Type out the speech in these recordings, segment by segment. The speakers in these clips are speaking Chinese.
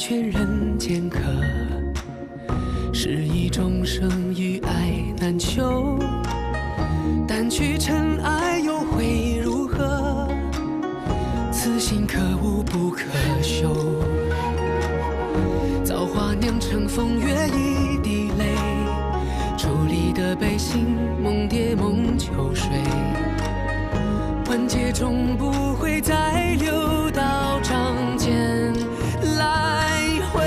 劝人间客，是以众生与爱难求。但去尘埃又会如何？此心可悟不可修。造化酿成风月一滴泪，伫立的悲心梦蝶梦秋水。万劫终不会再流到掌间来回。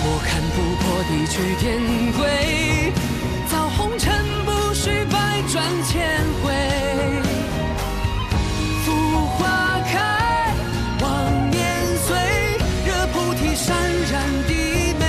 我看不破地去天归，造红尘不须百转千回。浮花开，望年岁，惹菩提潸然低眉。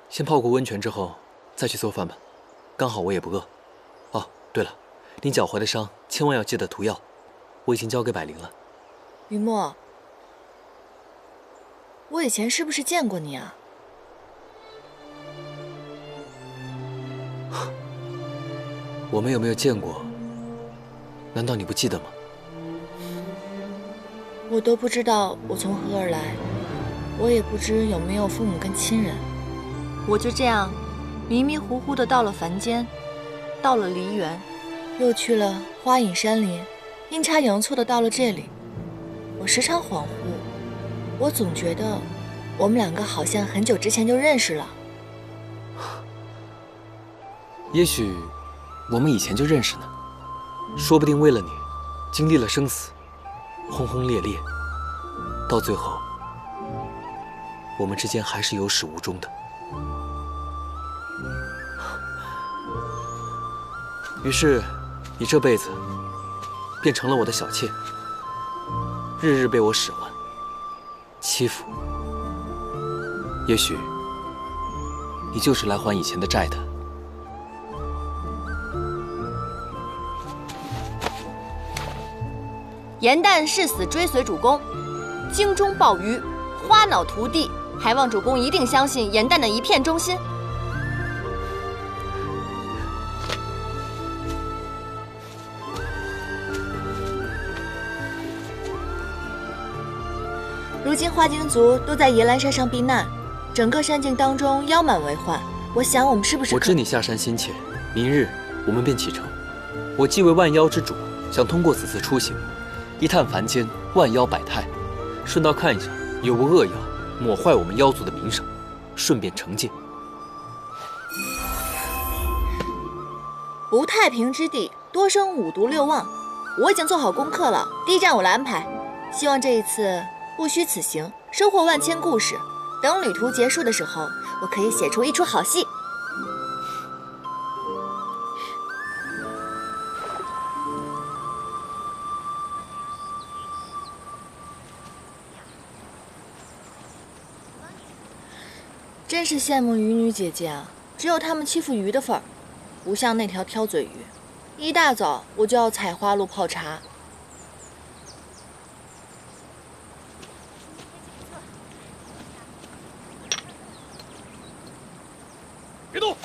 先泡过温泉之后，再去做饭吧。刚好我也不饿。哦，对了，你脚踝的伤千万要记得涂药，我已经交给百灵了。雨墨，我以前是不是见过你啊？我们有没有见过？难道你不记得吗？我都不知道我从何而来，我也不知有没有父母跟亲人。我就这样迷迷糊糊的到了凡间，到了梨园，又去了花影山林，阴差阳错的到了这里。我时常恍惚，我总觉得我们两个好像很久之前就认识了。也许我们以前就认识呢，说不定为了你，经历了生死，轰轰烈烈，到最后，我们之间还是有始无终的。于是，你这辈子变成了我的小妾，日日被我使唤、欺负。也许，你就是来还以前的债的。严旦誓死追随主公，京中鲍鱼，花脑涂地，还望主公一定相信严旦的一片忠心。如今花精族都在野兰山上避难，整个山境当中妖蛮为患。我想我们是不是……我知你下山心切，明日我们便启程。我既为万妖之主，想通过此次出行，一探凡间万妖百态，顺道看一下有无恶妖抹坏我们妖族的名声，顺便惩戒。不太平之地，多生五毒六旺。我已经做好功课了，第一站我来安排。希望这一次不虚此行，收获万千故事。等旅途结束的时候，我可以写出一出好戏。真是羡慕鱼女姐姐啊，只有她们欺负鱼的份儿，不像那条挑嘴鱼，一大早我就要采花露泡茶。别动！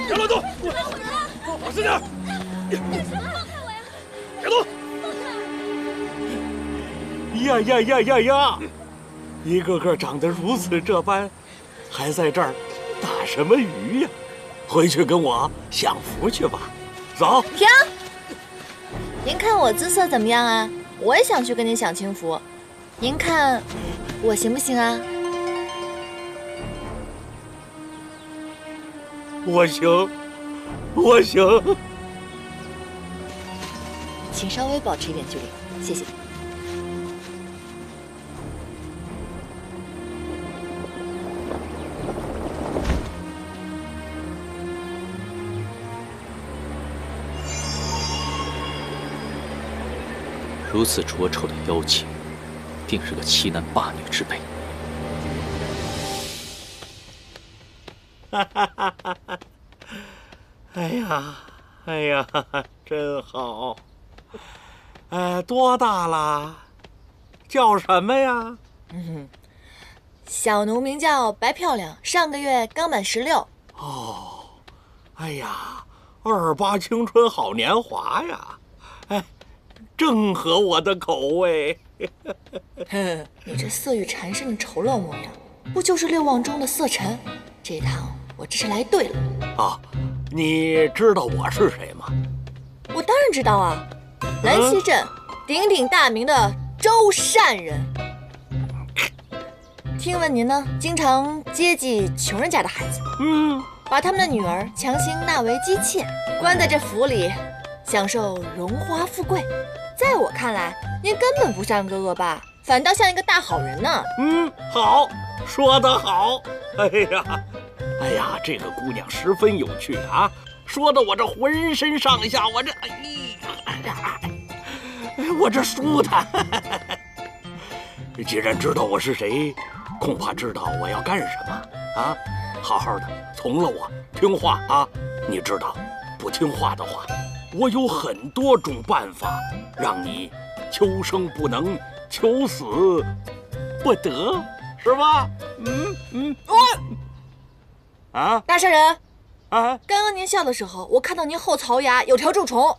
别乱动！小心点！别动！呀！一个个长得如此这般，还在这儿打什么鱼呀？回去跟我享福去吧。走。停！您看我姿色怎么样啊？我也想去跟您享清福，您看我行不行啊？我行。请稍微保持一点距离，谢谢。如此浊臭的妖气，定是个欺男霸女之辈。哎呀，哎呀，真好！多大了？叫什么呀？小奴名叫白漂亮，上个月刚满16。哦，哎呀，28青春好年华呀！哎，正合我的口味。你这色欲缠身的丑陋模样，不就是六望中的色臣？这趟我真是来对了。啊，你知道我是谁吗？我当然知道啊，兰溪镇鼎鼎大名的周善人。听闻您呢，经常接济穷人家的孩子，把他们的女儿强行纳为姬妾，关在这府里，享受荣华富贵。在我看来，您根本不像个恶霸，反倒像一个大好人呢。好，说得好。哎呀，这个姑娘十分有趣啊，说的我这浑身上下，我这舒坦。既然知道我是谁，恐怕知道我要干什么啊！好好的从了我，听话啊！你知道，不听话的话，我有很多种办法让你求生不能，求死不得，是吧？大善人，啊！刚刚您笑的时候，我看到您后槽牙有条蛀虫。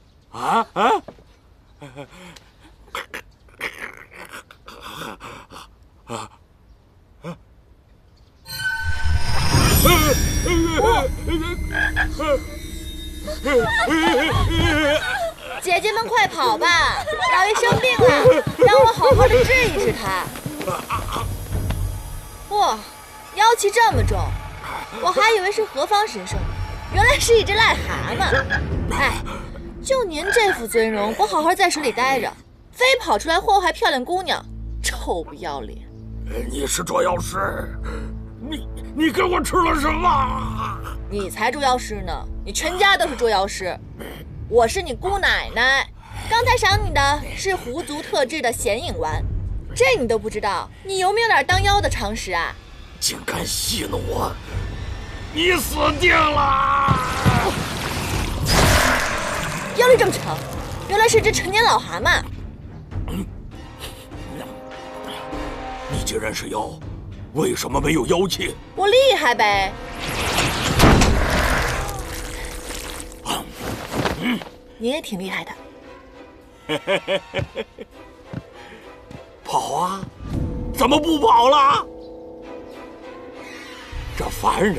姐姐们快跑吧，老爷生病了，让我好好的治一治他。哇，妖气这么重，我还以为是何方神圣，原来是一只癞蛤蟆。哎，就您这副尊容，不好好在水里待着，非跑出来祸害漂亮姑娘，臭不要脸！你是捉妖师，你给我吃了什么？你才捉妖师呢，你全家都是捉妖师。我是你姑奶奶，刚才赏你的是狐族特制的显影丸，这你都不知道，你有没有点当妖的常识啊？竟敢戏弄我，你死定了！妖力这么长，原来是只成年老蛤蟆。你既然是妖，为什么没有妖气？我厉害呗。你也挺厉害的。跑啊！怎么不跑了？这凡人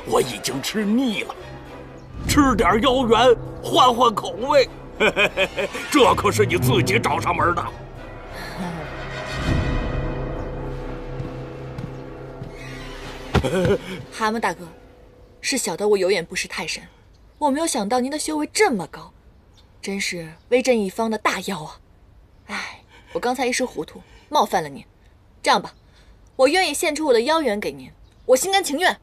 我已经吃腻了，吃点妖元换换口味。这可是你自己找上门的。蛤蟆大哥，是小的我有眼不识泰山，我没有想到您的修为这么高，真是威震一方的大妖啊！哎，我刚才一时糊涂，冒犯了您。这样吧，我愿意献出我的妖元给您，我心甘情愿。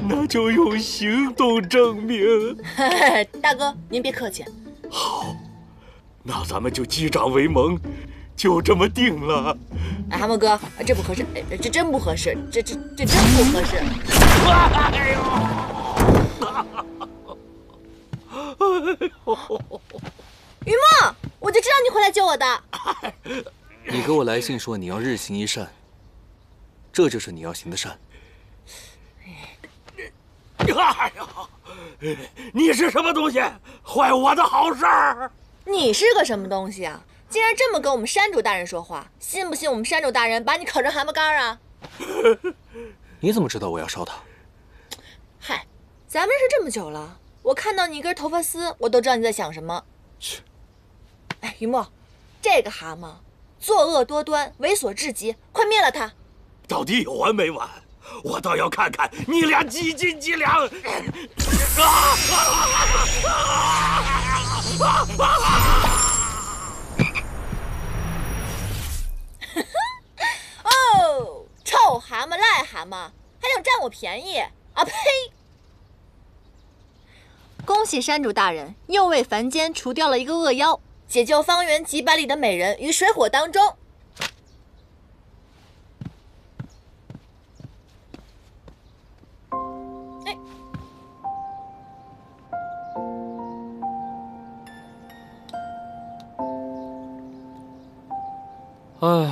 那就用行动证明。大哥，您别客气。好，那咱们就击掌为盟，就这么定了。哎，蛤蟆哥，这不合适，这真不合适，这真不合适。哎呦！于墨，我就知道你会来救我的。你给我来信说你要日行一善，这就是你要行的善。哎呀，你是什么东西，坏我的好事儿？你是个什么东西啊？竟然这么跟我们山主大人说话，信不信我们山主大人把你烤成蛤蟆干啊？你怎么知道我要烧他？嗨，咱们认识这么久了，我看到你一根头发丝，我都知道你在想什么。去！哎，于墨，这个蛤蟆作恶多端，猥琐至极，快灭了他！到底有完没完？我倒要看看你俩几斤几两！哦，臭蛤蟆、癞蛤蟆，还想占我便宜啊！呸！恭喜山主大人又为凡间除掉了一个恶妖，解救方圆几百里的美人于水火当中。哎呀，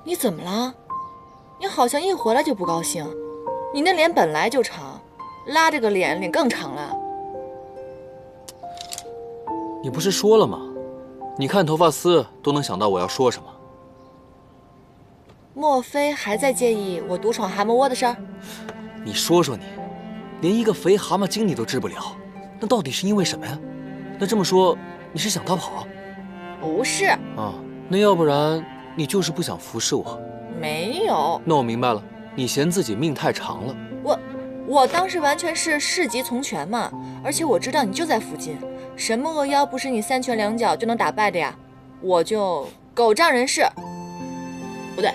你怎么了？你好像一回来就不高兴。你那脸本来就长，拉着个脸更长了。你不是说了吗？你看头发丝都能想到我要说什么。莫非还在介意我独闯蛤蟆窝的事儿？你说说你，连一个肥蛤蟆精你都治不了，那到底是因为什么呀？那这么说，你是想逃跑？不是啊，那要不然你就是不想服侍我？没有。那我明白了，你嫌自己命太长了。我当时完全是事急从权嘛，而且我知道你就在附近，什么恶妖不是你3拳2脚就能打败的呀？我就狗仗人势，不对，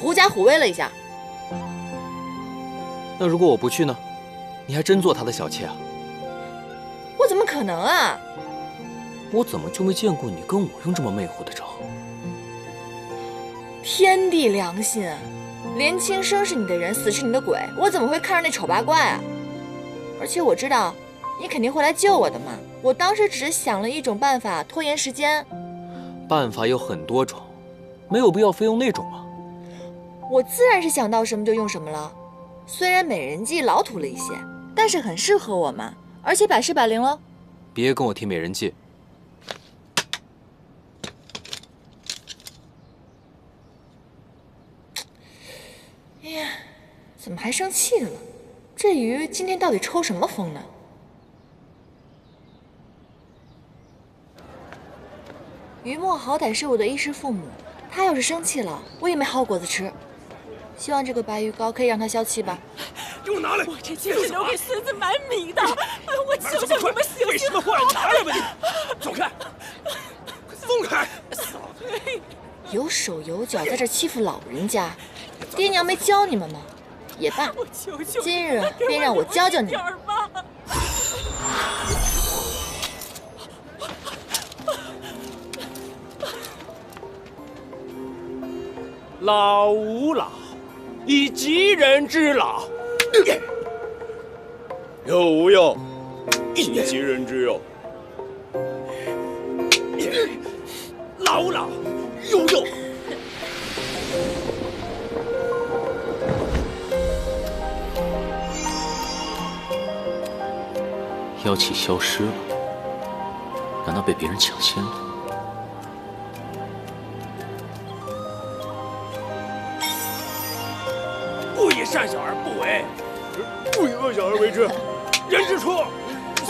狐假虎威了一下。那如果我不去呢？你还真做他的小妾啊？我怎么可能啊？我怎么就没见过你跟我用这么魅惑的招？天地良心，连亲生是你的人，死是你的鬼，我怎么会看上那丑八怪啊？而且我知道你肯定会来救我的嘛。我当时只是想了一种办法拖延时间。办法有很多种，没有必要非用那种嘛。我自然是想到什么就用什么了。虽然美人计老土了一些，但是很适合我嘛，而且百试百灵喽。别跟我提美人计。哎呀，怎么还生气了？这鱼今天到底抽什么风呢？于墨好歹是我的衣食父母，他要是生气了，我也没好果子吃。希望这个白鱼膏可以让他消气吧。给我拿来！我这钱是留给孙子买米的，我求求你们行为什么会拿来吧你？走开！松开！有手有脚在这欺负老人家，爹娘没教你们吗？也罢，我求求今日便让我教教你们。老吾老，以及人之老。幼吾幼，以及人之幼。老吾老，幼吾幼。妖气消失了，难道被别人抢先了？勿以善小而不为，勿以恶小而为之。人之初，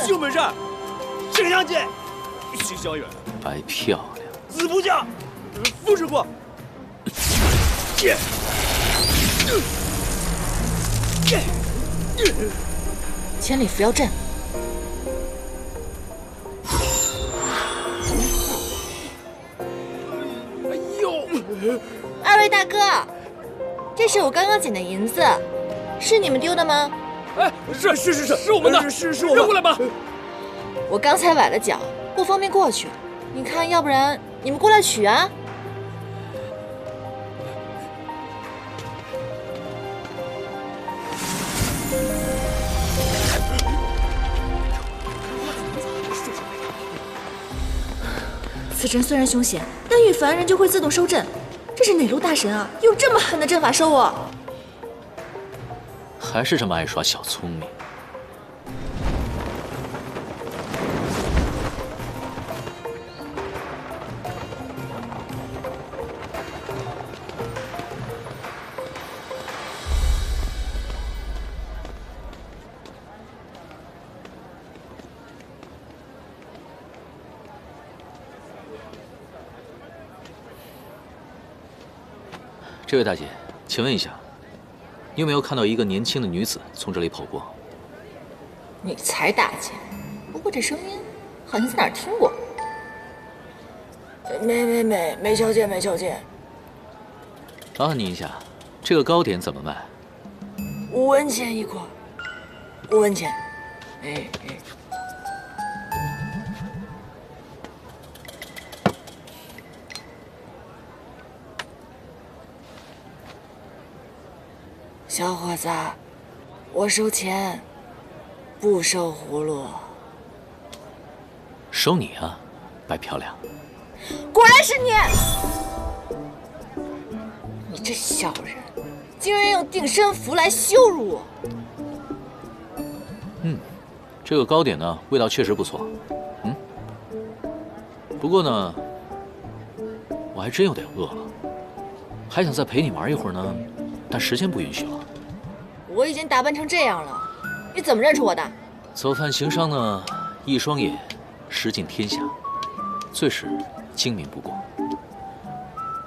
性本善，性相近，性相远。白漂亮，子不教，父之过。千里扶摇阵。哎呦！二位大哥，这是我刚刚捡的银子，是你们丢的吗？哎，是我们的，是我们。扔过来吧。我刚才崴了脚，不方便过去。你看，要不然你们过来取啊。此阵虽然凶险，但遇凡人就会自动收阵。这是哪路大神啊？用这么狠的阵法收我？还是这么爱耍小聪明。这位大姐，请问一下，你有没有看到一个年轻的女子从这里跑过？你才大姐，不过这声音好像在哪儿听过。没瞧见。麻烦您一下，这个糕点怎么卖？5文钱一块，5文钱。哎。小伙子，我收钱，不收葫芦。收你啊，白漂亮。果然是你！你这小人，竟然用定身符来羞辱我！这个糕点呢，味道确实不错。不过呢，我还真有点饿了，还想再陪你玩一会儿呢，但时间不允许了。我已经打扮成这样了，你怎么认出我的？走犯行商呢，一双眼，识尽天下，最是精明不过。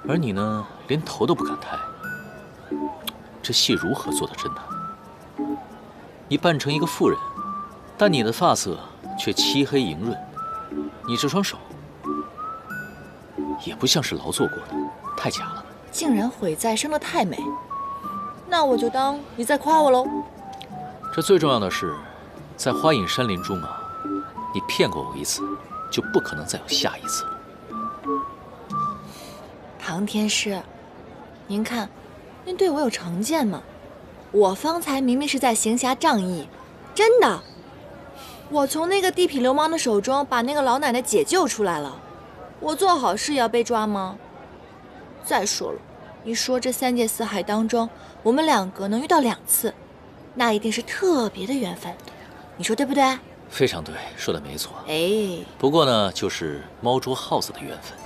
而你呢，连头都不敢抬，这戏如何做得真呢？你扮成一个妇人，但你的发色却漆黑莹润，你这双手也不像是劳作过的，太假了。竟然毁再生的太美，那我就当你在夸我喽。这最重要的是，在花影山林中啊，你骗过我一次，就不可能再有下一次了。唐天师，您看，您对我有成见吗？我方才明明是在行侠仗义，真的。我从那个地痞流氓的手中把那个老奶奶解救出来了，我做好事也要被抓吗？再说了，你说这3界4海当中，我们2个能遇到2次，那一定是特别的缘分，你说对不对？非常对，说的没错。哎，不过呢，就是猫捉耗子的缘分。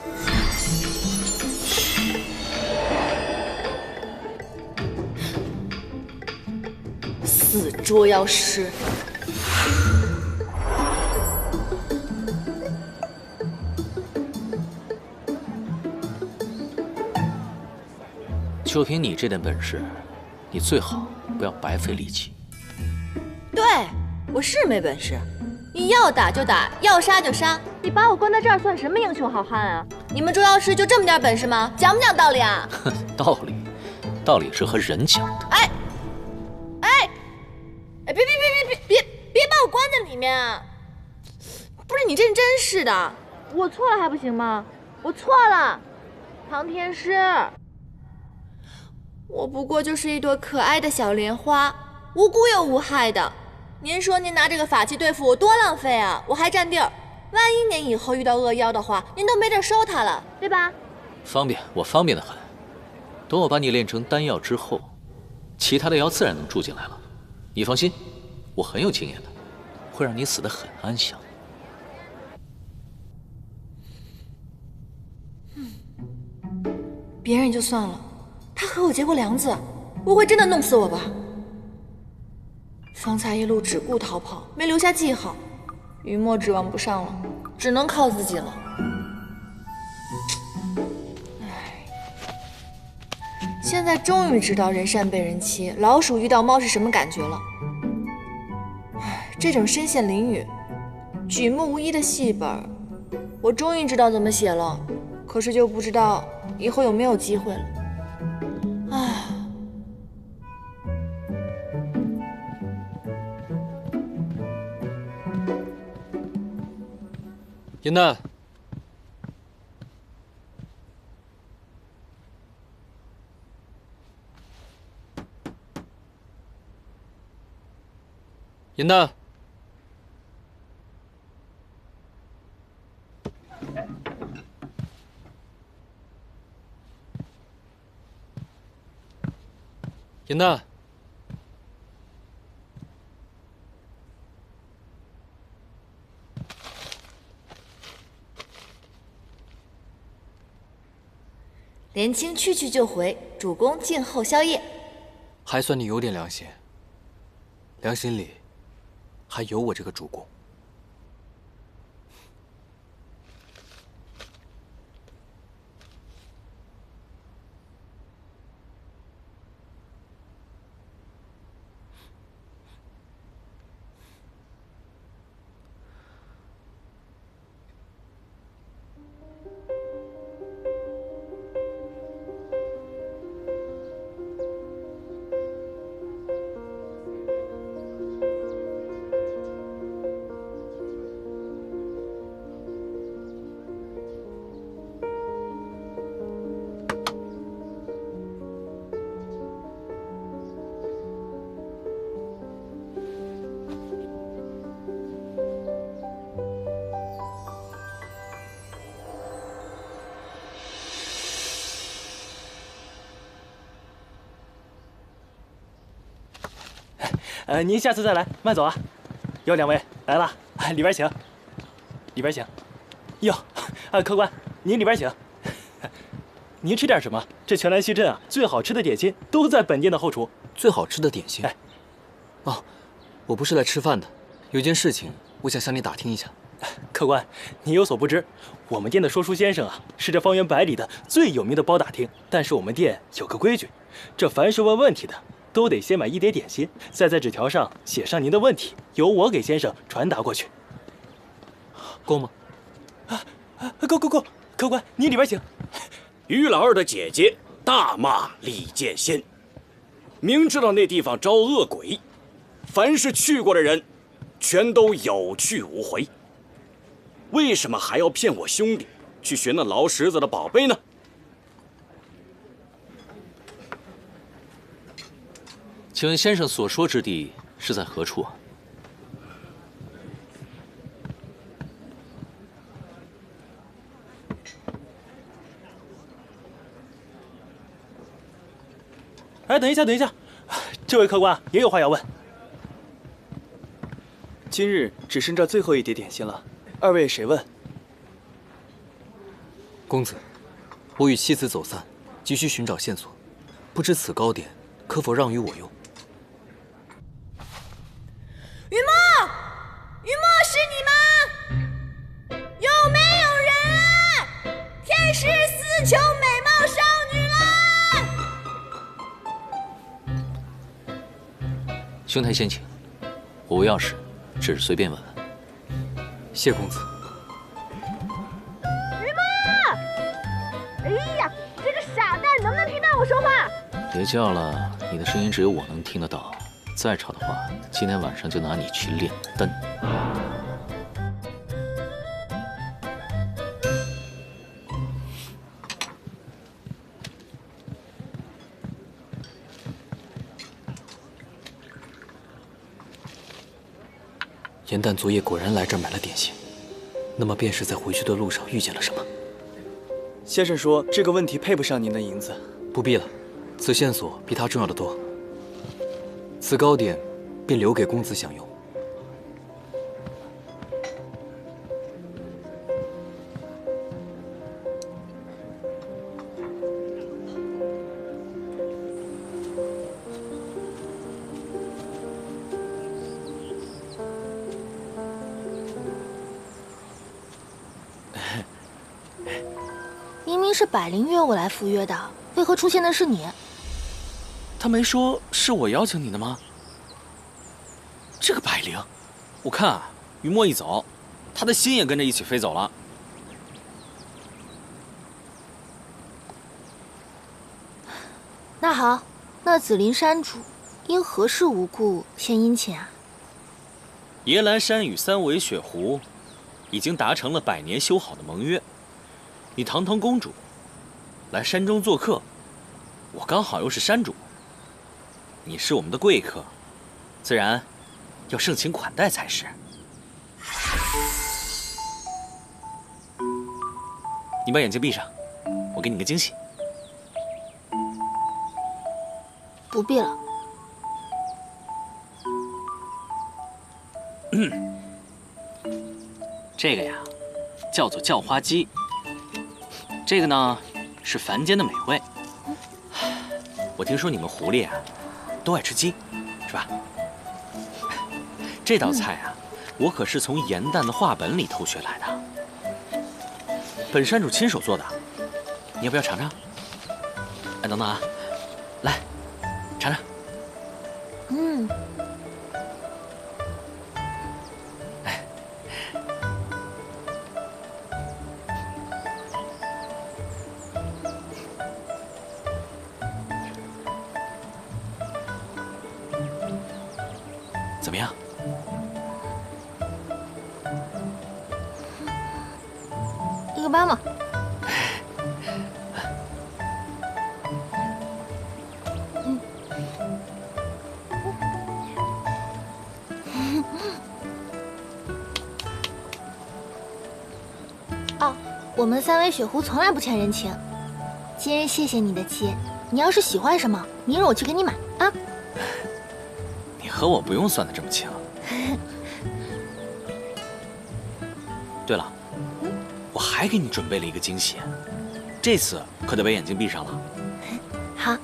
死捉妖师！就凭你这点本事，你最好不要白费力气。对，我是没本事，你要打就打，要杀就杀，你把我关在这儿算什么英雄好汉啊？你们捉妖师就这么点本事吗？讲不讲道理啊？道理是和人讲的。哎，别把我关在里面啊！不是你这人真是的，我错了还不行吗？我错了，唐天师，我不过就是一朵可爱的小莲花，无辜又无害的。您说您拿这个法器对付我多浪费啊！我还占地儿，万一您以后遇到恶妖的话，您都没地儿收它了，对吧？方便，我方便得很。等我把你炼成丹药之后，其他的妖自然能住进来了。你放心，我很有经验的，会让你死得很安详。别人也就算了，他和我结过梁子，不会真的弄死我吧？方才一路只顾逃跑，没留下记号，雨墨指望不上了，只能靠自己了。唉，现在终于知道人善被人欺，老鼠遇到猫是什么感觉了。唉，这种身陷囹圄、举目无依的戏本，我终于知道怎么写了，可是就不知道以后有没有机会了。唉。银蛋，银蛋，银蛋。莲青去去就回，主公静候宵夜。还算你有点良心，良心里还有我这个主公。您下次再来，慢走啊。有2位来了，里边请，里边请。哟，客官，您里边请。您吃点什么？这全兰溪镇啊，最好吃的点心都在本店的后厨。最好吃的点心？哎，哦，我不是来吃饭的，有件事情我想向你打听一下。客官，您有所不知，我们店的说书先生啊，是这方圆100里的最有名的包打听。但是我们店有个规矩，这凡是问问题的，都得先买1碟点心，再在纸条上写上您的问题，由我给先生传达过去。够吗？够。客官，您里边请。于老二的姐姐大骂李剑仙，明知道那地方招恶鬼，凡是去过的人，全都有去无回。为什么还要骗我兄弟去寻那劳什子的宝贝呢？请问先生所说之地是在何处啊？哎，等一下，这位客官也有话要问。今日只剩这最后1碟点心了，2位谁问？公子，我与妻子走散，急需寻找线索，不知此糕点可否让与我用？雨墨，是你吗？有没有人啊？天使死囚美貌少女来！兄台先请，我无要事，只是随便问问。谢公子。雨墨，哎呀，这个傻蛋能不能听到我说话？别叫了，你的声音只有我能听得到。再吵的话，今天晚上就拿你去炼丹。严旦昨夜果然来这儿买了点心，那么便是在回去的路上遇见了什么。先生说这个问题配不上您的银子。不必了，此线索比它重要的多。此糕点便留给公子享用。明明是百灵约我来赴约的，为何出现的是你？他没说是我邀请你的吗？这个百灵，我看啊，于墨一走，他的心也跟着一起飞走了。那好，那紫林山主因何事无故献殷勤啊？耶兰山与三尾雪湖已经达成了100年修好的盟约。你堂堂公主来山中做客，我刚好又是山主，你是我们的贵客，自然要盛情款待才是。你把眼睛闭上，我给你个惊喜。不必了。这个呀，叫做叫花鸡。这个呢，是凡间的美味。我听说你们狐狸啊，都爱吃鸡，是吧？这道菜啊，我可是从严旦的话本里偷学来的，本山主亲手做的，你要不要尝尝？哎，等等啊，来，尝尝。怎么样？一个般嘛。哦，我们三尾雪狐从来不欠人情。今日谢谢你的鸡，你要是喜欢什么，明日我去给你买啊。可我不用算得这么清。对了，我还给你准备了一个惊喜，这次可得把眼睛闭上了。好。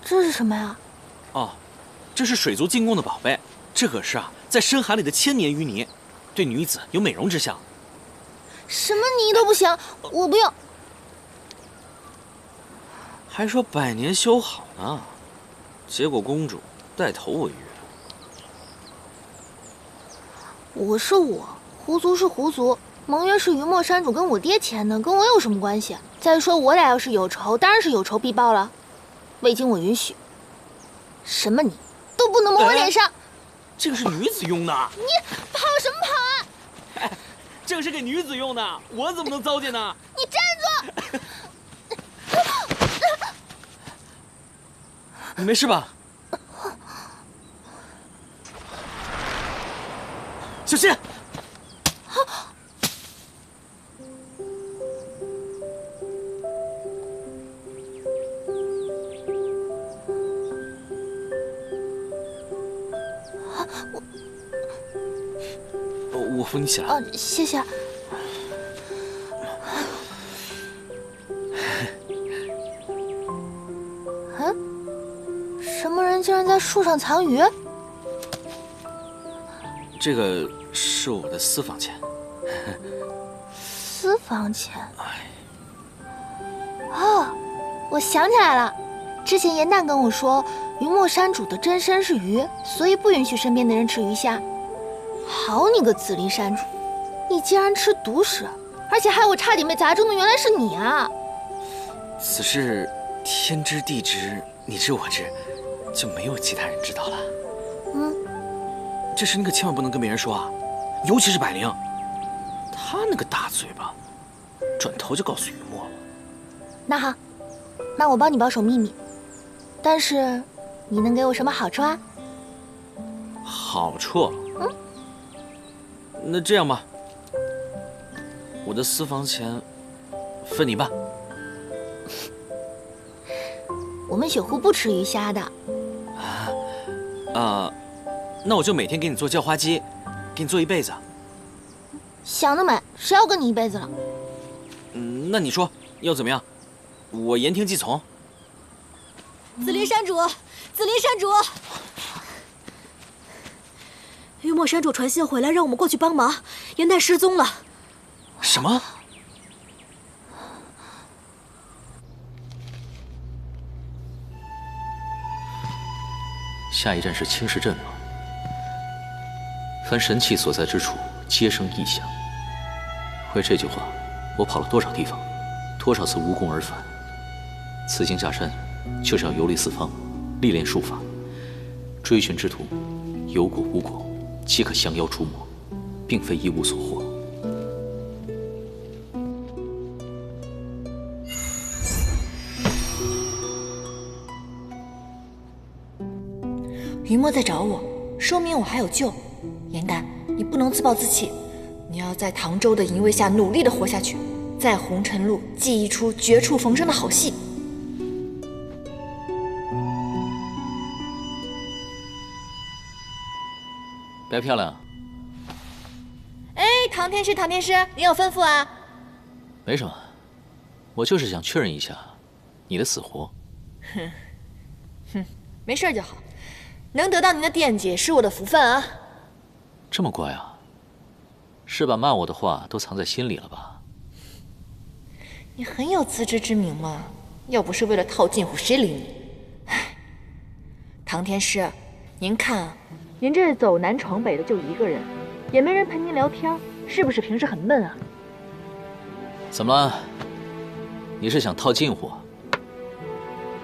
这是什么呀？哦，这是水族进贡的宝贝，这可是在深海里的千年淤泥，对女子有美容之效。什么泥都不行，我不要。还说百年修好呢，结果公主带头违约。我是我，狐族是狐族，盟约是云墨山主跟我爹签的，跟我有什么关系？再说我俩要是有仇，当然是有仇必报了。未经我允许，什么泥都不能抹我脸上。这个是女子用的。你跑什么跑啊？这个是给女子用的，我怎么能糟践呢？你站住！你没事吧？小心！我扶你起来。谢谢。什么人竟然在树上藏鱼？这个是我的私房钱。私房钱？哦，我想起来了，之前严旦跟我说，云墨山主的真身是鱼，所以不允许身边的人吃鱼虾。好你个紫离山主，你竟然吃毒食，而且害我差点被砸中的原来是你啊！此事天知地知，你知我知，就没有其他人知道了。这事你可千万不能跟别人说啊，尤其是百灵，他那个大嘴巴，转头就告诉雨墨了。那好，那我帮你保守秘密，但是你能给我什么好处啊？好处？那这样吧，我的私房钱分你半。我们雪狐不吃鱼虾的。那我就每天给你做叫花鸡，给你做一辈子。想得美，谁要跟你一辈子了？那你说要怎么样？我言听计从。紫离山主，紫离山主，云墨山主传信回来，让我们过去帮忙。严旦失踪了。什么？下一站是青石镇吗？凡神器所在之处，皆生异象。为这句话，我跑了多少地方，多少次无功而返。此行下山，就是要游历四方，历练术法，追寻之途，有果无果，皆可降妖除魔，并非一无所获。云墨在找我，说明我还有救。严旦，你不能自暴自弃，你要在唐州的淫威下努力地活下去，在红尘路记一出绝处逢生的好戏。白漂亮。唐天师，唐天师，您有吩咐啊？没什么，我就是想确认一下你的死活。没事就好，能得到您的惦记是我的福分啊。这么乖啊？是把骂我的话都藏在心里了吧？你很有自知之明嘛，要不是为了套近乎，谁理你？唉，唐天师，您看啊，您这走南闯北的就一个人，也没人陪您聊天，是不是平时很闷啊？怎么了？你是想套近乎？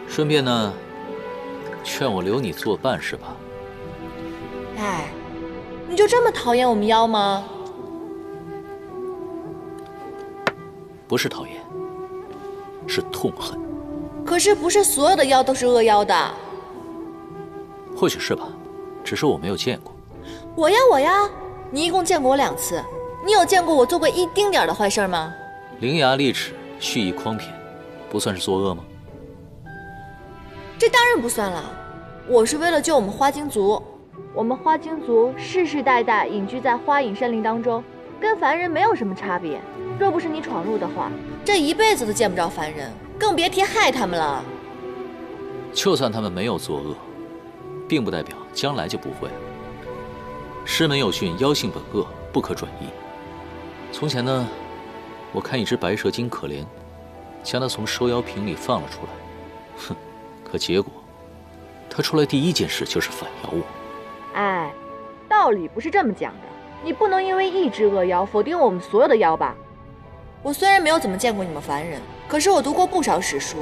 顺便呢，劝我留你作伴是吧？哎，你就这么讨厌我们妖吗？不是讨厌，是痛恨。可是不是所有的妖都是恶妖的。或许是吧，只是我没有见过。我呀，你一共见过我2次，你有见过我做过一丁点的坏事吗？伶牙俐齿、蓄意诓骗，不算是作恶吗？这当然不算了，我是为了救我们花精族。我们花精族世世代代隐居在花影山林当中，跟凡人没有什么差别。若不是你闯入的话，这一辈子都见不着凡人，更别提害他们了。就算他们没有作恶，并不代表将来就不会。师门有训，妖性本恶，不可转移。从前呢，我看一只白蛇精可怜，将它从收妖瓶里放了出来。哼，可结果，它出来第一件事就是反咬我。哎，道理不是这么讲的，你不能因为一只恶妖否定我们所有的妖吧？我虽然没有怎么见过你们凡人，可是我读过不少史书，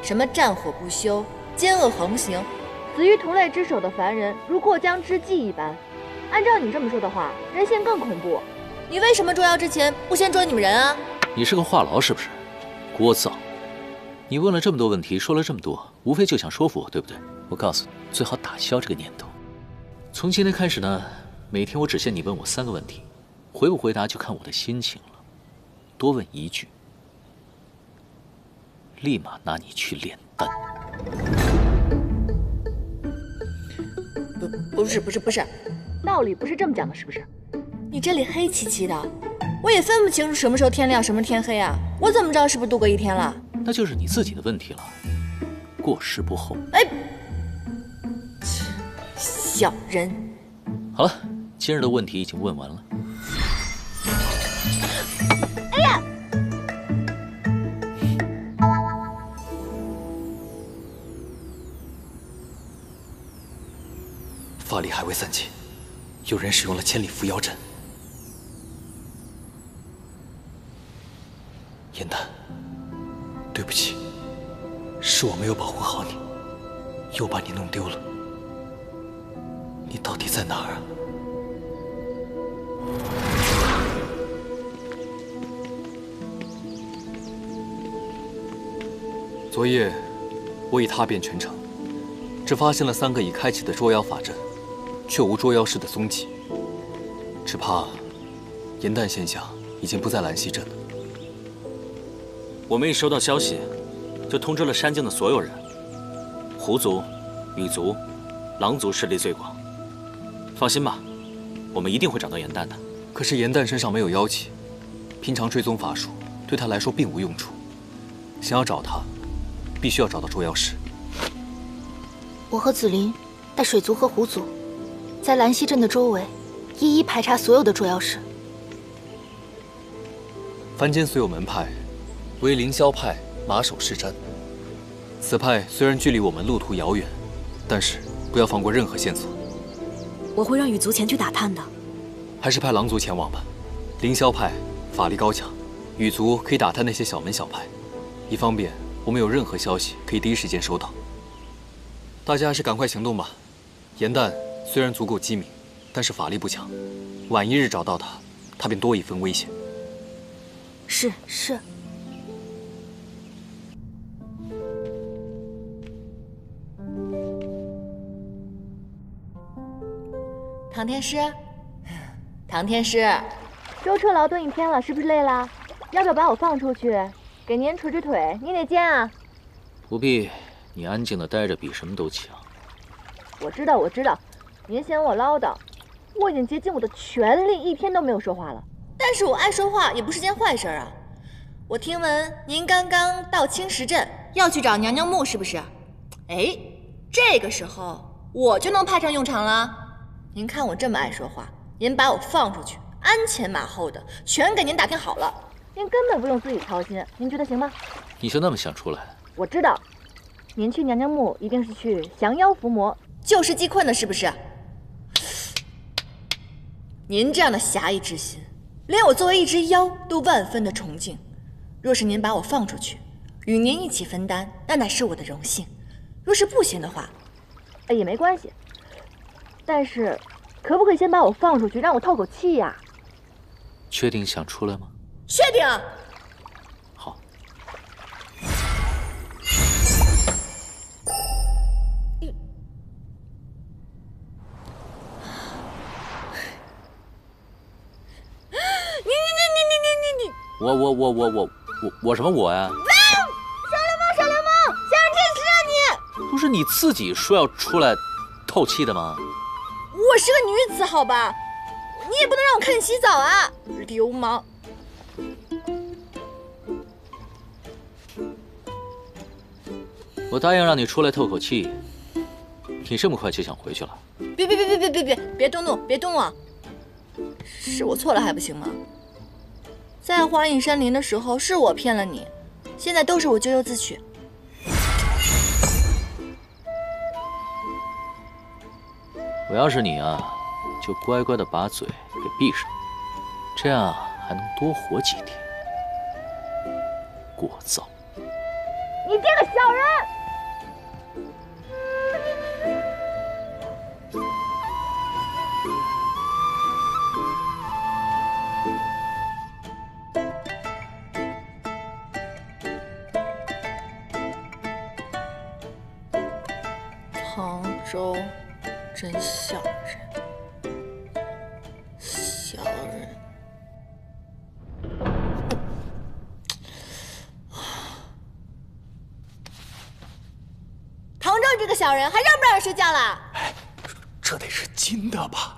什么战火不休、奸恶横行，死于同类之手的凡人如过江之鲫一般。按照你这么说的话，人性更恐怖。你为什么捉妖之前不先捉你们人啊？你是个话痨是不是？聒噪！你问了这么多问题，说了这么多，无非就想说服我，对不对？我告诉你，最好打消这个念头。从今天开始呢，每天我只限你问我3个问题，回不回答就看我的心情了。多问1句，立马拿你去炼丹。不是，道理不是这么讲的，是不是？你这里黑漆漆的，我也分不清楚什么时候天亮，什么天黑啊！我怎么知道是不是度过1天了？那就是你自己的问题了，过时不候。哎，小人。好了，今日的问题已经问完了。哎呀！法力还未散尽，有人使用了千里伏妖阵。颜丹，对不起，是我没有保护好你，又把你弄丢了。你到底在哪儿啊？昨夜，我已踏遍全城，只发现了3个已开启的捉妖法阵，却无捉妖师的踪迹。只怕颜丹仙下已经不在兰溪镇了。我们一收到消息，就通知了山境的所有人。狐族、羽族、狼族势力最广。放心吧，我们一定会找到颜丹的。可是颜丹身上没有妖气，平常追踪法术对他来说并无用处。想要找他，必须要找到捉妖师。我和紫菱带水族和狐族，在兰溪镇的周围，一一排查所有的捉妖师。凡间虽有门派，唯凌霄派马首是瞻。此派虽然距离我们路途遥远，但是不要放过任何线索。我会让羽族前去打探的。还是派狼族前往吧。凌霄派法力高强，羽族可以打探那些小门小派，以方便我们有任何消息可以第一时间收到。大家还是赶快行动吧。颜丹虽然足够机敏，但是法力不强，晚一日找到他，他便多一分危险。是。唐天师，唐天师，舟车劳顿1天了，是不是累了？要不要把我放出去，给您捶捶腿，捏捏肩啊？不必，你安静的待着比什么都强。我知道，您嫌我唠叨，我已经竭尽我的全力，1天都没有说话了。但是我爱说话也不是件坏事啊。我听闻您刚刚到青石镇，要去找娘娘木，是不是？哎，这个时候我就能派上用场了。您看我这么爱说话，您把我放出去，鞍前马后的全给您打听好了，您根本不用自己操心，您觉得行吗？你就那么想出来？我知道，您去娘娘木一定是去降妖伏魔、救世济困的，是不是？您这样的侠义之心，连我作为一只妖都万分的崇敬。若是您把我放出去，与您一起分担，那乃是我的荣幸。若是不行的话，也没关系。但是，可不可以先把我放出去，让我透口气呀？确定想出来吗？确定。好。我什么我呀？少流氓！想让天使啊你！不是你自己说要出来透气的吗？我是个女子，好吧？你也不能让我看你洗澡啊，流氓！我答应让你出来透口气，你这么快就想回去了？别动怒，别动啊！是我错了还不行吗？在荒隐山林的时候是我骗了你，现在都是我咎由自取。我要是你啊，就乖乖的把嘴给闭上，这样还能多活几天。聒噪！你这个小人！杭州真小人，小人。杭州这个小人，还让不让人睡觉了？哎，这得是金的吧？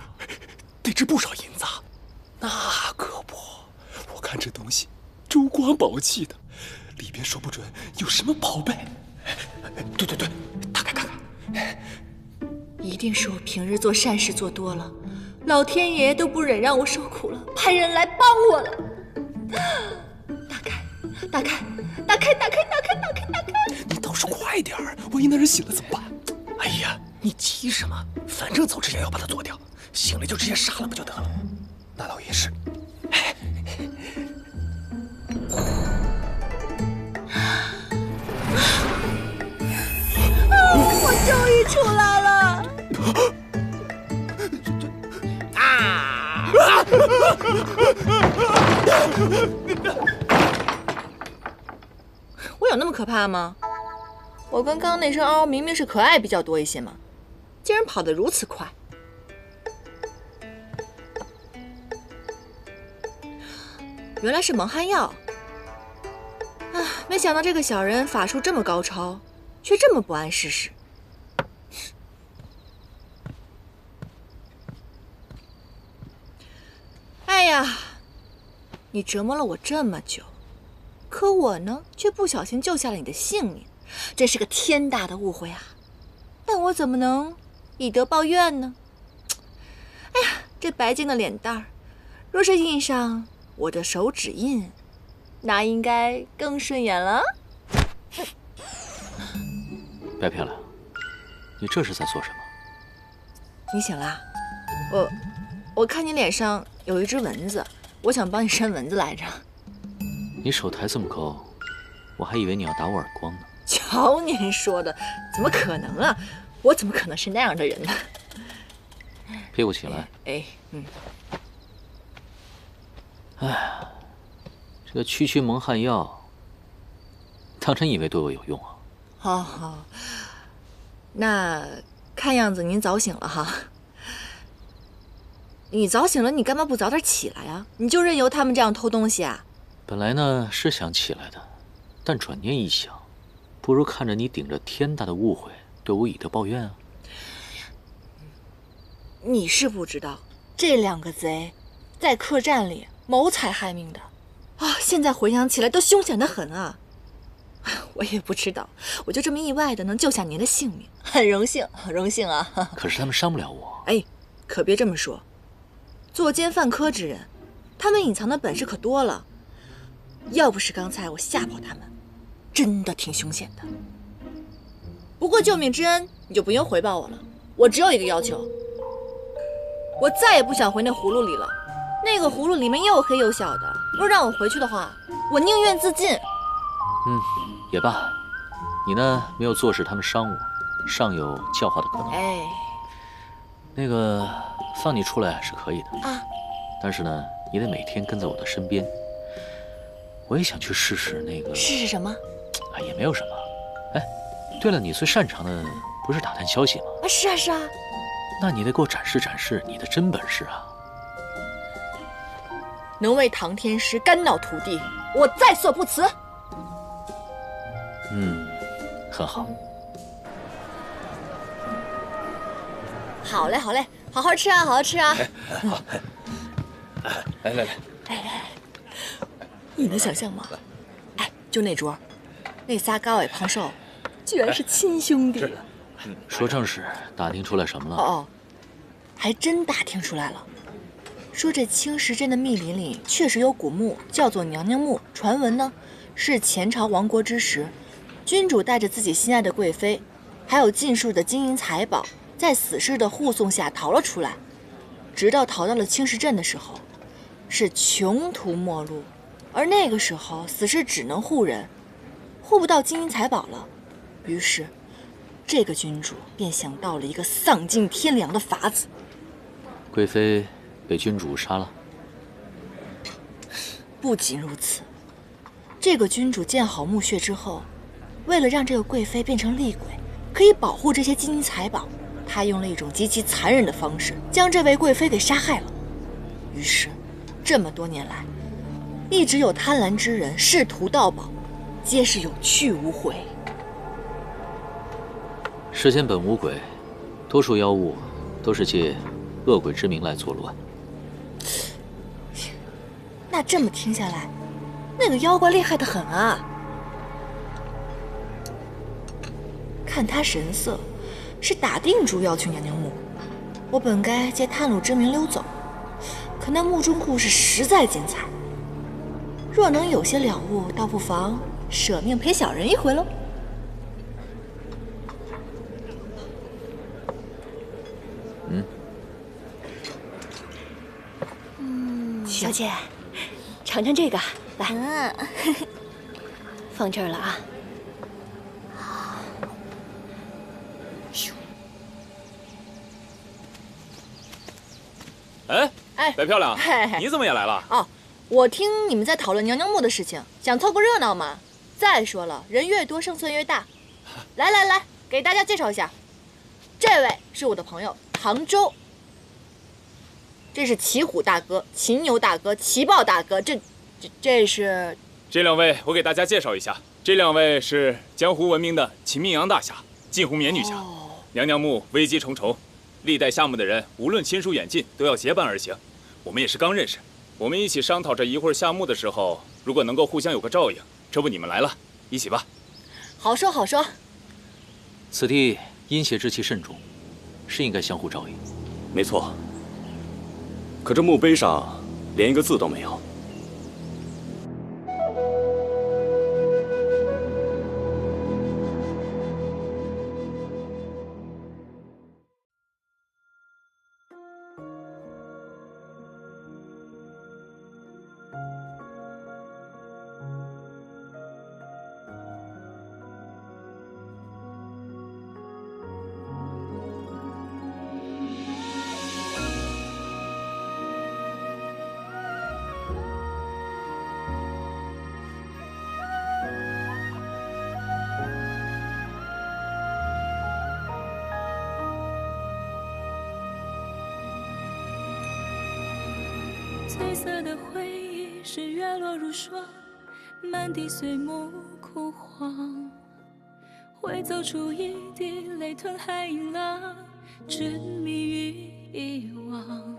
得值不少银子。那可不，我看这东西珠光宝气的，里边说不准有什么宝贝。对，打开看看。一定是我平日做善事做多了，老天爷都不忍让我受苦了，派人来帮我了。打开！你倒是快点儿，万一那人醒了怎么办？哎呀，你急什么？反正走之前要把他做掉，醒了就直接杀了不就得了？那倒也是。我终于出来了！我有那么可怕吗？我跟刚刚那声嗷明明是可爱比较多一些嘛，竟然跑得如此快。原来是蒙汗药。没想到这个小人法术这么高超，却这么不谙世事。哎呀，你折磨了我这么久，可我呢，却不小心救下了你的性命，真是个天大的误会啊！但我怎么能以德报怨呢？哎呀，这白净的脸蛋儿，若是印上我的手指印，那应该更顺眼了。别漂亮，你这是在做什么？你醒了？我看你脸上有一只蚊子，我想帮你扇蚊子来着。你手抬这么高，我还以为你要打我耳光呢。瞧您说的，怎么可能啊？我怎么可能是那样的人呢？屁股起来。哎，这个区蒙汗药，当真以为对我有用啊？好，那看样子您早醒了哈。你早醒了，你干嘛不早点起来呀？你就任由他们这样偷东西啊？本来呢是想起来的，但转念一想，不如看着你顶着天大的误会对我以德报怨啊。你是不知道，这两个贼在客栈里谋财害命的啊！现在回想起来都凶险得很啊！我也不知道，我就这么意外的能救下您的性命，很荣幸啊！可是他们伤不了我。哎，可别这么说。作奸犯科之人，他们隐藏的本事可多了。要不是刚才我吓跑他们，真的挺凶险的。不过救命之恩你就不用回报我了，我只有一个要求，我再也不想回那葫芦里了。那个葫芦里面又黑又小的，若让我回去的话，我宁愿自尽。也罢，你呢没有坐视他们伤我，尚有教化的可能。哎，那个放你出来是可以的啊，但是呢，你得每天跟在我的身边。我也想去试试那个。试什么？啊，也没有什么。哎，对了，你最擅长的不是打探消息吗？啊，是啊。那你得给我展示展示你的真本事啊！能为唐天师肝脑涂地，我在所不辞。很好。好嘞，好嘞，好好吃啊，好好吃啊！好，来，你能想象吗？哎，就那桌，那仨高矮胖瘦，居然是亲兄弟。说正事，打听出来什么了？哦，还真打听出来了。说这青石镇的密林里确实有古墓，叫做娘娘墓。传闻呢，是前朝亡国之时，君主带着自己心爱的贵妃，还有尽数的金银财宝，在死士的护送下逃了出来。直到逃到了青石镇的时候，是穷途末路。而那个时候，死士只能护人，护不到金银财宝了。于是，这个君主便想到了一个丧尽天良的法子。贵妃被君主杀了。不仅如此，这个君主建好墓穴之后，为了让这个贵妃变成厉鬼，可以保护这些金银财宝，他用了一种极其残忍的方式，将这位贵妃给杀害了。于是，这么多年来，一直有贪婪之人试图盗宝，皆是有去无回。世间本无鬼，多数妖物都是借恶鬼之名来作乱。那这么听下来，那个妖怪厉害得很啊！看他神色，是打定主要去娘娘墓。我本该借探路之名溜走，可那墓中故事实在精彩，若能有些了悟，倒不妨舍命陪小人一回喽。小姐，尝尝这个，来，放这儿了啊。哎，白漂亮，你怎么也来了？哦，我听你们在讨论娘娘墓的事情，想凑个热闹嘛。再说了，人越多胜算越大。来，给大家介绍一下，这位是我的朋友唐周。这是骑虎大哥、骑牛大哥、骑豹大哥，这是……这两位我给大家介绍一下，这两位是江湖闻名的秦明阳大侠、镜湖冕女侠。娘娘墓危机重重，历代下墓的人无论亲疏远近都要结伴而行。我们也是刚认识，我们一起商讨着一会儿下墓的时候，如果能够互相有个照应，这不你们来了，一起吧。好说好说。此地阴邪之气甚重，是应该相互照应。没错。可这墓碑上连一个字都没有。褪色的回忆是月落如霜，满地碎木枯黄，会走出一滴泪吞海银浪，执迷于遗忘。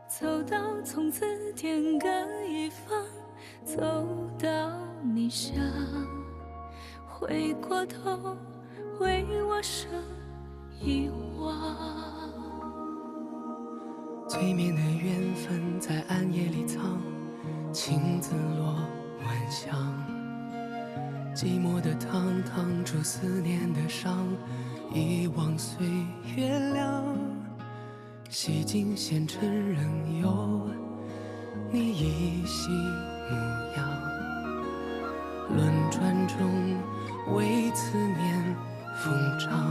走到从此天各一方，走到你乡，回过头为我生遗忘。催眠的缘分在暗夜里藏，情字落晚香。寂寞的汤烫出思念的伤，遗忘岁月凉。洗尽纤尘仍有你依稀模样。轮转中为思念疯长。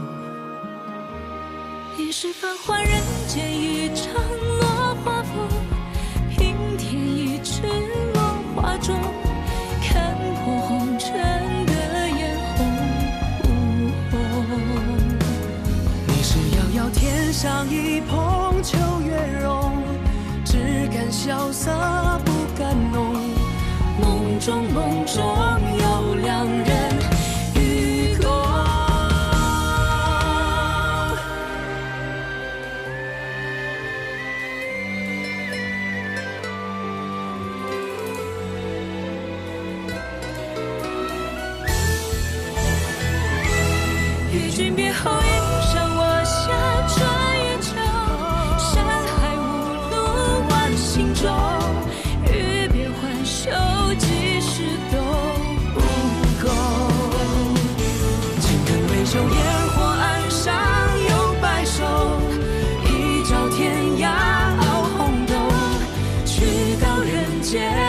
也是繁华人间一场落花风，平添一池落花中，看破红尘的眼红。你是遥遥天上一抔秋月容，只感萧瑟不敢浓。梦中有两人与共。与君别后，一路上我下转月球，山海无路万行舟。欲别还休，几时都不够。青藤微秀，烟火岸上有白首，一朝天涯熬红豆，去到人间。